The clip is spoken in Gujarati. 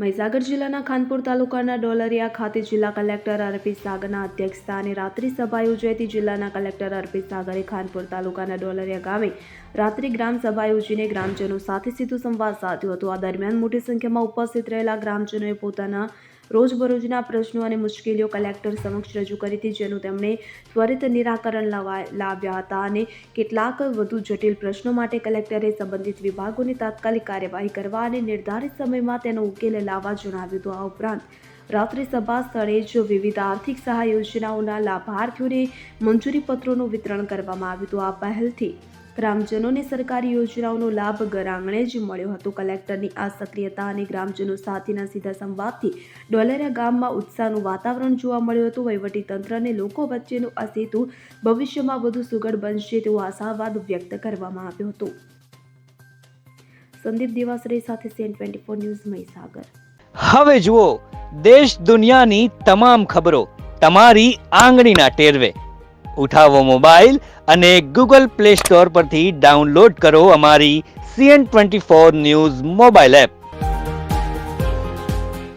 મહીસાગર જિલ્લાના ખાનપુર તાલુકાના ડોલરિયા ખાતે જિલ્લા કલેક્ટર આરપી સાગરના અધ્યક્ષસ્થાને રાત્રિ સભા યોજાઈ હતી। જિલ્લાના કલેક્ટર આરપી સાગરે ખાનપુર તાલુકાના ડોલરિયા ગામે રાત્રિ ગ્રામ સભા યોજીને ગ્રામજનો સાથે સીધો સંવાદ સાધ્યો હતો। આ દરમિયાન મોટી સંખ્યામાં ઉપસ્થિત રહેલા ગ્રામજનોએ પોતાના રોજબરોજના પ્રશ્નો અને મુશ્કેલીઓ કલેક્ટર સમક્ષ રજૂ કરી હતી, જેનું તેમણે ત્વરિત નિરાકરણ લાવ્યા હતા અને કેટલાક વધુ જટિલ પ્રશ્નો માટે કલેક્ટરે સંબંધિત વિભાગોની તાત્કાલિક કાર્યવાહી કરવા અને નિર્ધારિત સમયમાં તેનો ઉકેલ લાવવા જણાવ્યું હતું। આ ઉપરાંત રાત્રિ સભા સ્થળે જ વિવિધ આર્થિક સહાય યોજનાઓના લાભાર્થીઓને મંજૂરી પત્રોનું વિતરણ કરવામાં આવ્યું હતું। આ પહેલથી ગ્રામજનોને સરકારી યોજનાઓનો લાભ ઘર આંગણે જ મળ્યો હતો। કલેક્ટરની આ સક્રિયતા અને ગ્રામજનો સાથેના સીધા સંવાદથી ડોલરિયા ગામમાં ઉત્સાહનું વાતાવરણ જોવા મળ્યું હતું। વહીવટીતંત્ર અને લોકો વચ્ચેનો આ સેતુ ભવિષ્યમાં વધુ સુઘડ બનશે તેવો આશાવાદ વ્યક્ત કરવામાં આવ્યો હતો। સંદીપ દેવાસરે સાથે CN24 ન્યૂઝ મહીસાગર। હવે જુઓ દેશ દુનિયાની તમામ ખબરો તમારી આંગળીના ટેરવે। ઉઠાવો મોબાઈલ અને Google Play Store પરથી ડાઉનલોડ કરો અમારી CN24 ન્યૂઝ મોબાઈલ એપ।